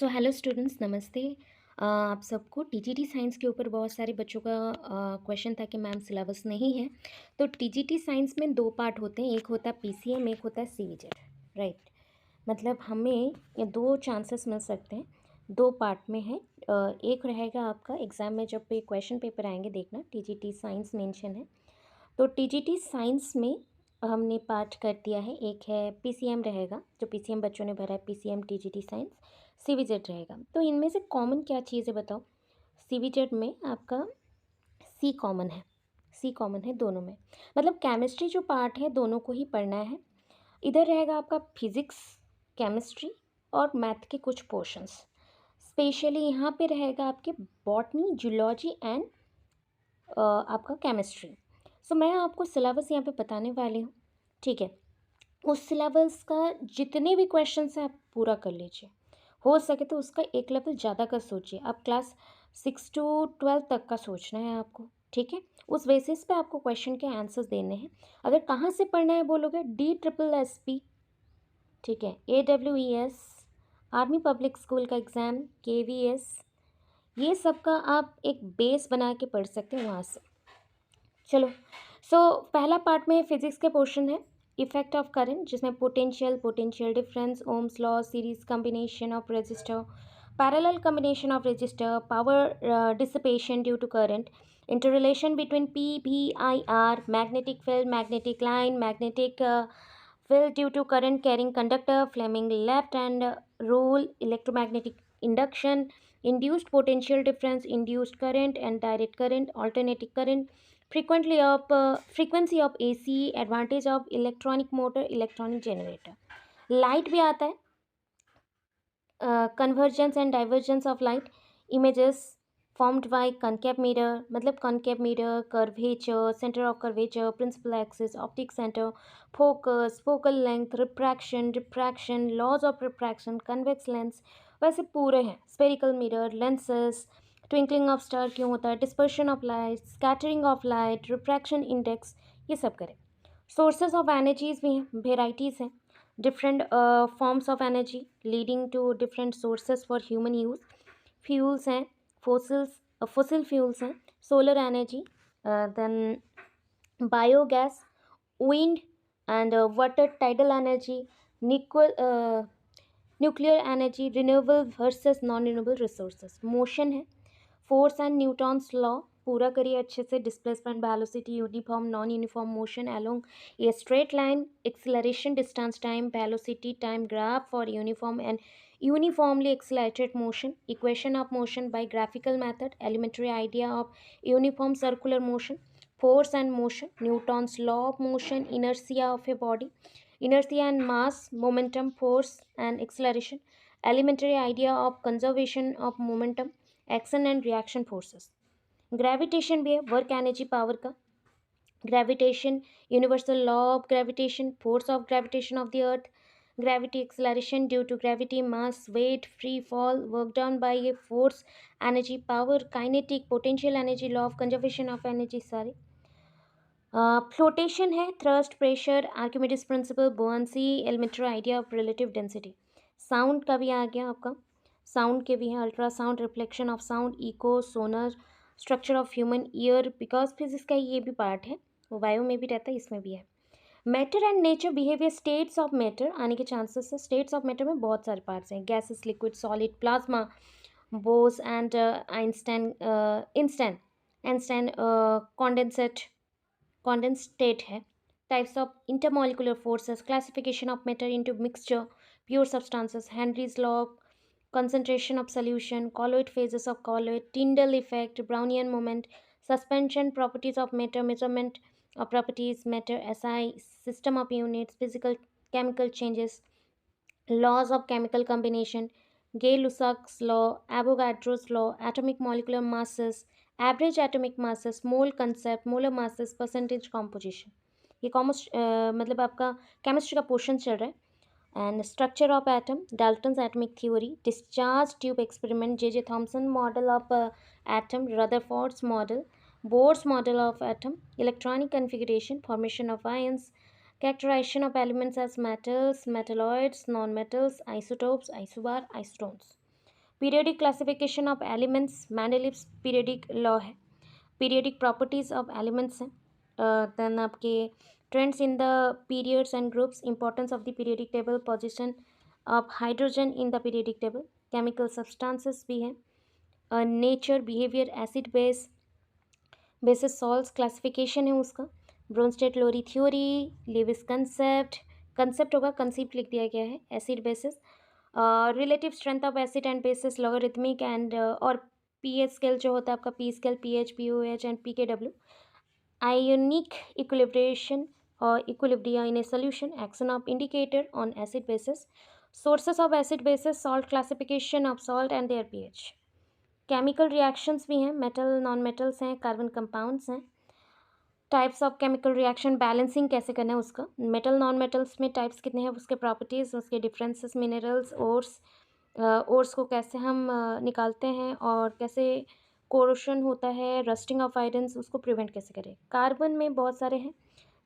So hello students, नमस्ते। आप सबको टीजीटी साइंस के ऊपर बहुत सारे बच्चों का क्वेश्चन था कि मैम सिलेबस नहीं है। तो टीजीटी साइंस में दो पार्ट होते हैं, एक होता है पीसीएम, एक होता है सीवीजेड, राइट। मतलब हमें ये दो चांसेस मिल सकते हैं, दो पार्ट में है। एक रहेगा आपका एग्ज़ाम में जब पे क्वेश्चन पेपर आएंगे, देखना टीजीटी साइंस मेंशन है। तो टीजीटी साइंस में हमने पार्ट कर दिया है, एक है पीसीएम रहेगा, जो पीसीएम बच्चों ने भरा है, पीसीएम टीजीटी साइंस। सीवीजेड रहेगा। तो इनमें से कॉमन क्या चीज़ है बताओ। सीवीजेड में आपका सी कॉमन है, सी कॉमन है दोनों में। मतलब केमिस्ट्री जो पार्ट है दोनों को ही पढ़ना है। इधर रहेगा आपका फिजिक्स, केमिस्ट्री और मैथ के कुछ पोर्शंस। स्पेशली यहाँ पे रहेगा आपके बॉटनी, जूलॉजी एंड आपका केमिस्ट्री। सो मैं आपको सिलेबस यहाँ पे बताने वाली हूँ, ठीक है। उस सिलेबस का जितने भी क्वेश्चन है आप पूरा कर लीजिए, हो सके तो उसका एक लेवल ज़्यादा का सोचिए। आप क्लास 6 to 12 तक का सोचना है आपको, ठीक है। उस बेसिस पे आपको क्वेश्चन के आंसर्स देने हैं। अगर कहाँ से पढ़ना है बोलोगे, DSSP, ठीक है, AWES, आर्मी पब्लिक स्कूल का एग्ज़ाम, KVS, ये सब का आप एक बेस बना के पढ़ सकते हैं वहाँ से। चलो, पहला पार्ट में फिजिक्स के पोर्शन है, इफेक्ट ऑफ करंट, जिसमें potential difference, ohm's law, series combination of resistor, parallel combination of resistor, power dissipation due to current, interrelation between PVIR, magnetic field, magnetic line, magnetic field due to current carrying conductor, Fleming left and rule, electromagnetic induction, induced potential difference, induced current and direct current, alternating current, frequency of AC, advantage of electronic motor, electronic generator. Light भी आता है, convergence and divergence of light, images formed by concave mirror, मतलब concave mirror, curvature, center of curvature, principal axis, optic center, focus, focal length, refraction, laws of refraction, convex lens, वैसे पूरे हैं। spherical mirror, lenses, twinkling of star क्यों होता है, dispersion of light, scattering of light, refraction index, ये सब करें। sources of energies भी हैं, varieties हैं, different forms of energy leading to different sources for human use, fuels हैं, fossil fuels हैं, solar energy, then biogas, wind and water, tidal energy, nuclear energy, renewable versus non-renewable resources, motion है, force and Newton's law पूरा करिए अच्छे से, displacement, velocity, uniform, non uniform motion along a straight line, acceleration, distance, time, velocity, time graph for uniform and uniformly accelerated motion, equation of motion by graphical method, elementary idea of uniform circular motion, force and motion, Newton's law of motion, inertia of a body, inertia and mass, momentum, force and acceleration, elementary idea of conservation of momentum, action and reaction forces. Gravitation भी है, work energy power का, gravitation, universal law of gravitation, force of gravitation of the earth, gravity, acceleration due to gravity, mass, weight, free fall, work done by a force, energy power, kinetic, potential energy, law of conservation of energy सारे। Flotation है, thrust, pressure, Archimedes principle, buoyancy, elementary idea of relative density. Sound का भी आ गया आपका, sound के भी हैं, ultrasound, reflection of sound, echo, sonar, structure of human ear, because physics का ये भी पार्ट है, वो बायो में भी रहता है, इसमें भी है। Matter and nature, behaviour, states of matter आने के चांसेस है। स्टेट्स ऑफ मैटर में बहुत सारे पार्ट्स हैं, gases, liquid, solid, plasma, Bose and Einstein, condensate, condense state है। Types of intermolecular forces, classification of matter into mixture, pure substances, Henry's law, concentration of solution, colloid phases of colloid, Tyndall effect, Brownian moment, suspension, properties of matter, measurement of properties, matter, SI, system of units, physical chemical changes, laws of chemical combination, Gay-Lussac's law, Avogadro's law, atomic molecular masses, average atomic masses, mole concept, molar masses, percentage composition। ये मतलब आपका chemistry का portion चल रहा है। and structure of atom, Dalton's atomic theory, discharge tube experiment, J.J. Thomson model of atom, Rutherford's model, Bohr's model of atom, electronic configuration, formation of ions, characterization of elements as metals, metalloids, non-metals, isotopes, isobar, isotones। Periodic classification of elements Mendeleev's periodic law है। Periodic properties of elements हैं। Then आपके trends in the periods and groups, importance of the periodic table, position of hydrogen in the periodic table, chemical substances भी हैं। Nature, behaviour, acid bases salts classification है उसका। Bronsted Lowry theory, Lewis concept होगा, concept लिख दिया गया है। Acid bases, relative strength of acid and bases, logarithmic and और पीएच स्केल जो होता है आपका, P scale, pH, pOH and पीकेडब्ल्यू। आयोनिक इक्विलिब्रेशन और equilibria in a solution, action of indicator on acid bases, sources of acid bases, salt classification of salt and their pH. Chemical reactions भी हैं, metal, non metals हैं, carbon compounds हैं। Types of chemical reaction, balancing कैसे करना है उसका, metal non metals में types कितने हैं, उसके प्रॉपर्टीज़, उसके डिफरेंसेस, मिनरल्स, ओर्स को कैसे हम निकालते हैं और कैसे कोरोशन होता है, रस्टिंग ऑफ आयरन्स, उसको प्रिवेंट कैसे करें। कार्बन में बहुत सारे हैं,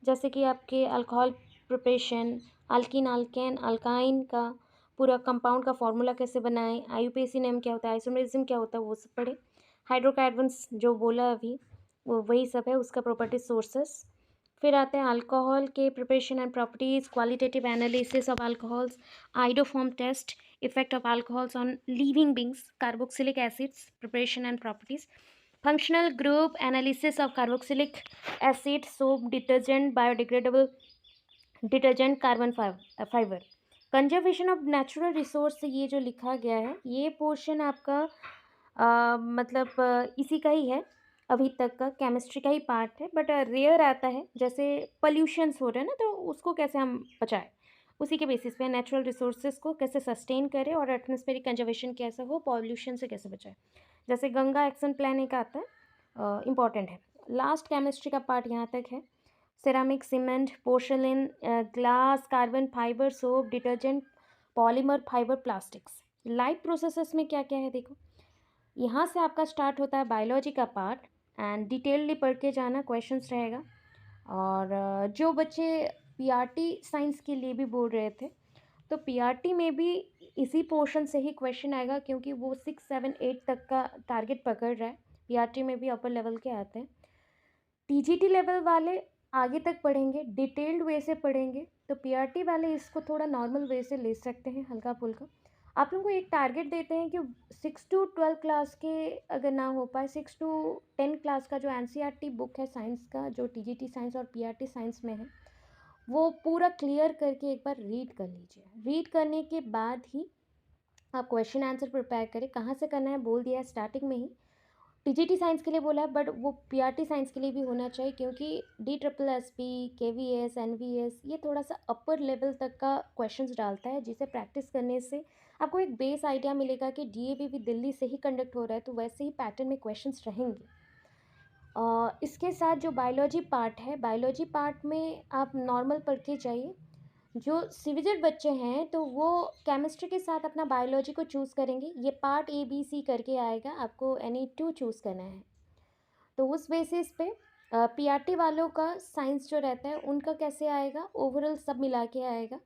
जैसे कि आपके alcohol preparation, alkene, alkane, alkyne का पूरा कंपाउंड का फॉर्मूला कैसे बनाएं, आईयूपीएसी नेम क्या होता है, आइसोमरिज्म क्या होता है, वो सब पढ़े। हाइड्रोकार्बन्स जो बोला अभी वो वही सब है, उसका प्रॉपर्टी सोर्सेस। फिर आते हैं अल्कोहल के preparation and properties, qualitative analysis of alcohols, iodoform test, effect of alcohols on living beings, carboxylic acids preparation and properties, functional group analysis of carboxylic acid, soap, detergent, biodegradable detergent, carbon fibre, conservation of natural resource. ये जो लिखा गया है ये portion आपका मतलब इसी का ही है, अभी तक का केमिस्ट्री का ही पार्ट है, बट रेयर आता है। जैसे पॉल्यूशंस हो रहे हैं ना, तो उसको कैसे हम बचाएं, उसी के बेसिस पे नेचुरल रिसोर्सेज को कैसे सस्टेन करें और एटमॉस्फेरिक कंजर्वेशन कैसे हो, पॉल्यूशन से कैसे बचाएं। जैसे गंगा एक्शन प्लान एक आता है, इम्पॉर्टेंट है। लास्ट केमिस्ट्री का पार्ट यहाँ तक है। Ceramic, cement, porcelain, glass, carbon fibre, soap, detergent, polymer, fibre, plastics. Life processes में क्या क्या है देखो, यहाँ से आपका स्टार्ट होता है बायोलॉजी का पार्ट एंड डिटेलली पढ़ के जाना, क्वेश्चंस रहेगा। और जो बच्चे पीआरटी साइंस के लिए भी बोल रहे थे, तो पीआरटी में भी इसी पोर्शन से ही क्वेश्चन आएगा, क्योंकि वो 6, 7, 8 तक का टारगेट पकड़ रहा है। पीआरटी में भी अपर लेवल के आते हैं। टीजीटी लेवल वाले आगे तक पढ़ेंगे, डिटेल्ड वे से पढ़ेंगे, तो पीआरटी वाले इसको थोड़ा नॉर्मल वे से ले सकते हैं, हल्का फुल्का। आप लोगों को एक टारगेट देते हैं कि 6 to 12 क्लास के अगर ना हो पाए, 6 to 10 क्लास का जो एनसीईआरटी बुक है साइंस का, जो टीजीटी साइंस और पीआरटी साइंस में है, वो पूरा क्लियर करके एक बार रीड कर लीजिए। रीड करने के बाद ही आप क्वेश्चन आंसर प्रिपेयर करें। कहाँ से करना है बोल दिया है स्टार्टिंग में ही, टीजीटी साइंस के लिए बोला है, बट वो पीआरटी साइंस के लिए भी होना चाहिए, क्योंकि DSSP, KVS, NVS ये थोड़ा सा अपर लेवल तक का क्वेश्चंस डालता है, जिसे प्रैक्टिस करने से आपको एक बेस आइडिया मिलेगा कि डीएवी भी दिल्ली से ही कंडक्ट हो रहा है, तो वैसे ही पैटर्न में क्वेश्चंस रहेंगे। इसके साथ जो बायोलॉजी पार्ट है, बायोलॉजी पार्ट में आप नॉर्मल पढ़ के जाइए। जो सिविजर बच्चे हैं तो वो केमिस्ट्री के साथ अपना बायोलॉजी को चूज़ करेंगे। ये पार्ट ABC करके आएगा, आपको NE2 चूज़ करना है। तो उस बेसिस पे पीआरटी वालों का साइंस जो रहता है उनका कैसे आएगा, ओवरऑल सब मिला के आएगा,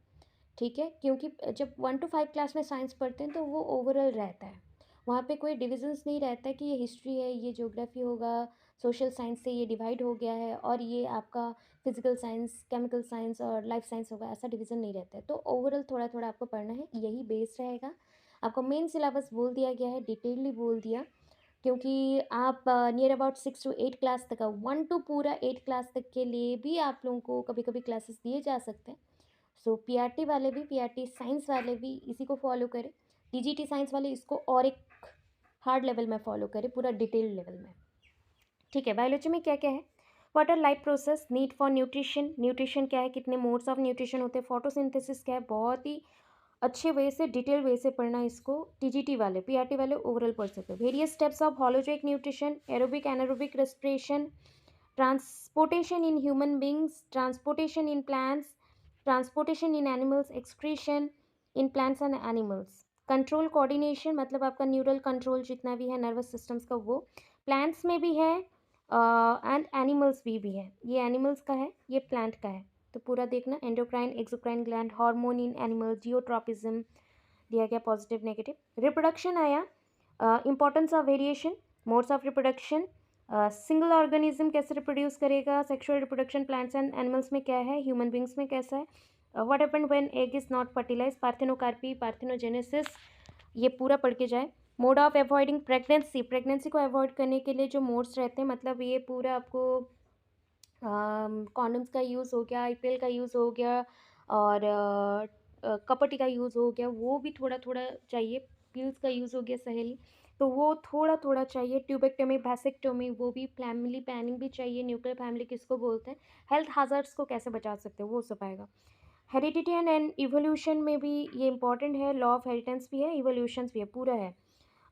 ठीक है। क्योंकि जब 1 to 5 क्लास में साइंस पढ़ते हैं तो वो ओवरऑल रहता है, वहाँ पे कोई डिविजन्स नहीं रहता है कि ये हिस्ट्री है, ये ज्योग्राफी होगा, सोशल साइंस से ये डिवाइड हो गया है, और ये आपका फिजिकल साइंस, केमिकल साइंस और लाइफ साइंस होगा, ऐसा डिवीज़न नहीं रहता है। तो ओवरऑल थोड़ा थोड़ा आपको पढ़ना है, यही बेस रहेगा। आपको मेन सिलेबस बोल दिया गया है, डिटेलली बोल दिया, क्योंकि आप नियर अबाउट 6 to 8 क्लास तक का, 1 to पूरा 8 क्लास तक के लिए भी आप लोगों को कभी कभी क्लासेस दिए जा सकते हैं। सो पीआरटी वाले भी, पीआरटी साइंस वाले भी इसी को फॉलो करें, टीजीटी साइंस वाले इसको और एक हार्ड लेवल में फॉलो करें, पूरा डिटेल लेवल में, ठीक है। बायोलॉजी में क्या क्या है, what our life process, need for nutrition, nutrition क्या है, कितने मोड्स ऑफ न्यूट्रिशन होते हैं, फोटोसिंथेसिस क्या है, बहुत ही अच्छे वे से, डिटेल वे से पढ़ना इसको। टीजीटी वाले, पीआरटी वाले ओवरऑल पढ़ सकते हो। Various steps of holozoic nutrition, aerobic anaerobic respiration, transportation in human beings, transportation in plants, transportation in animals, excretion in plants and animals, control coordination मतलब आपका न्यूरल कंट्रोल जितना भी है नर्वस सिस्टम्स का, वो प्लांट्स में भी है एंड एनिमल्स भी है। ये एनिमल्स का है, ये प्लांट का है, तो पूरा देखना। Endocrine, exocrine gland, hormone in animal, geotropism दिया गया, पॉजिटिव नेगेटिव। रिप्रोडक्शन आया, importance of variation, modes of reproduction, single organism कैसे रिप्रोड्यूस करेगा, sexual reproduction plants and animals में क्या है, ह्यूमन बींग्स में कैसा है, what happened when egg is not fertilise, parthenocarpy, parthenogenesis, ये पूरा पढ़ के जाए। Mode of avoiding pregnancy, pregnancy को अवॉइड करने के लिए जो मोड्स रहते हैं, मतलब ये पूरा आपको कॉन्डम्स का यूज़ हो गया, आईपीएल का यूज़ हो गया, और कपटी का यूज़ हो गया, वो भी थोड़ा थोड़ा चाहिए। पिल्स का यूज़ हो गया सहेली, तो वो थोड़ा थोड़ा चाहिए। ट्यूबेक्टमी, वैसेक्टोमी, वो भी। फैमिली प्लानिंग भी चाहिए, न्यूक्लियर फैमिली किसको बोलते हैं, हेल्थ hazards को कैसे बचा सकते हैं, वो सब आएगा। हेरिडिटी एंड इवोल्यूशन में भी ये इंपॉर्टेंट है, लॉ ऑफ हेरिटेंस भी है, इवोल्यूशंस भी है, पूरा है।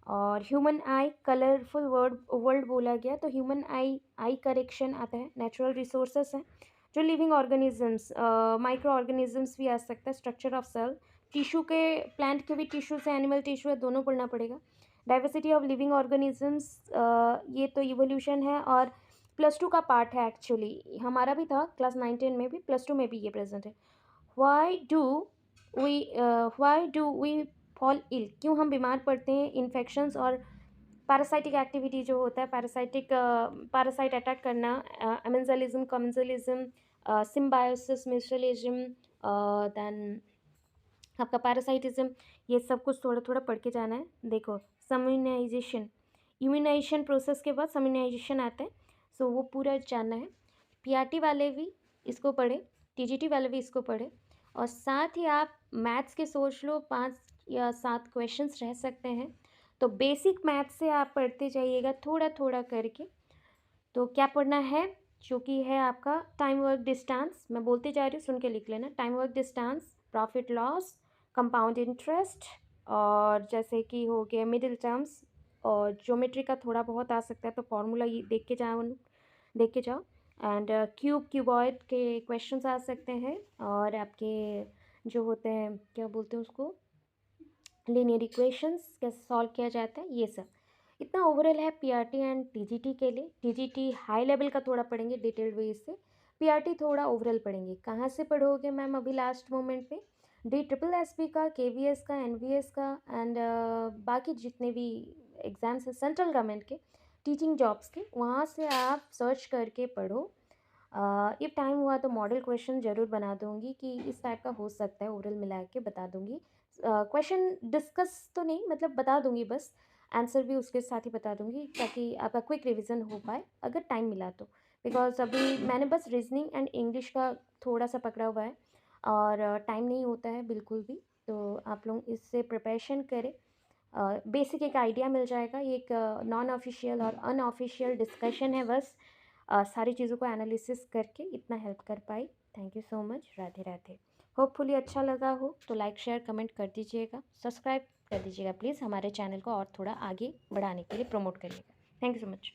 और ह्यूमन आई, कलरफुल वर्ल्ड बोला गया, तो ह्यूमन आई करेक्शन आता है। नेचुरल रिसोर्सेस हैं, जो लिविंग ऑर्गेनिजम्स, माइक्रो ऑर्गेनिजम्स भी आ सकता है। स्ट्रक्चर ऑफ सेल, टिश्यू के, प्लांट के भी टिश्यूज है, एनिमल टिश्यू है, दोनों पढ़ना पड़ेगा। डाइवर्सिटी ऑफ लिविंग ऑर्गेनिजम्स, ये तो इवोल्यूशन है, और +2 का पार्ट है एक्चुअली, हमारा भी था क्लास 9-10 में भी, +2 में भी ये प्रेजेंट है। Why do we fall ill, क्यों हम बीमार पड़ते हैं। इन्फेक्शंस और पैरासाइटिक एक्टिविटी जो होता है, पैरासाइट अटैक करना, एमेंजलिज्म, कमेंजलिज्म, सिम्बायोसिस, मिसलिज्म, देन आपका पैरासाइटिज्म, ये सब कुछ थोड़ा थोड़ा पढ़ के जाना है। देखो, सम्यूनाइजेशन, इम्यूनाइजेशन प्रोसेस के बाद सम्यूनाइजेशन आता है, सो वो पूरा जानना है। पीआरटी वाले भी इसको पढ़े, टीजीटी वाले भी इसको पढ़े, और साथ ही आप मैथ्स के सोच लो 5 या 7 क्वेश्चंस रह सकते हैं, तो बेसिक मैथ्स से आप पढ़ते जाइएगा थोड़ा थोड़ा करके। तो क्या पढ़ना है, जो कि है आपका टाइम वर्क डिस्टेंस, मैं बोलते जा रही हूँ, सुन के लिख लेना। Time work distance, profit loss, compound interest, और जैसे कि हो गया मिडिल टर्म्स, और ज्योमेट्री का थोड़ा बहुत आ सकता है, तो फॉर्मूला ये देख के जाओ। एंड क्यूबॉइड के क्वेश्चंस आ सकते हैं, और आपके जो होते हैं, क्या बोलते हैं उसको, लीनियर इक्वेशंस कैसे सॉल्व किया जाता है, ये सब। इतना ओवरऑल है पीआरटी एंड टीजीटी के लिए। टीजीटी हाई लेवल का थोड़ा पढ़ेंगे डिटेल्ड वे से, पीआरटी थोड़ा ओवरऑल पढ़ेंगे। कहाँ से पढ़ोगे मैम, अभी लास्ट मोमेंट पे DSSB का, KVS का, NVS का, एंड बाकी जितने भी एग्ज़ाम्स हैं सेंट्रल गवर्नमेंट के, टीचिंग जॉब्स के, वहाँ से आप सर्च करके पढ़ो। इफ़ टाइम हुआ तो मॉडल क्वेश्चन ज़रूर बना दूँगी कि इस टाइप का हो सकता है, ओरल मिला के बता दूँगी। क्वेश्चन डिस्कस तो नहीं, मतलब बता दूँगी बस, आंसर भी उसके साथ ही बता दूँगी, ताकि आपका क्विक रिवीजन हो पाए अगर टाइम मिला तो। बिकॉज अभी मैंने बस रीजनिंग एंड इंग्लिश का थोड़ा सा पकड़ा हुआ है, और टाइम नहीं होता है बिल्कुल भी, तो आप लोग इससे प्रिपरेशन करें। बेसिक एक आइडिया मिल जाएगा। ये एक नॉन ऑफिशियल और अनऑफिशियल डिस्कशन है बस, सारी चीज़ों को एनालिसिस करके इतना हेल्प कर पाई। Thank you so much. Radhe Radhe. Hopefully अच्छा लगा हो तो लाइक शेयर कमेंट कर दीजिएगा, सब्सक्राइब कर दीजिएगा प्लीज़, हमारे चैनल को और थोड़ा आगे बढ़ाने के लिए प्रमोट करिएगा। Thank you so much.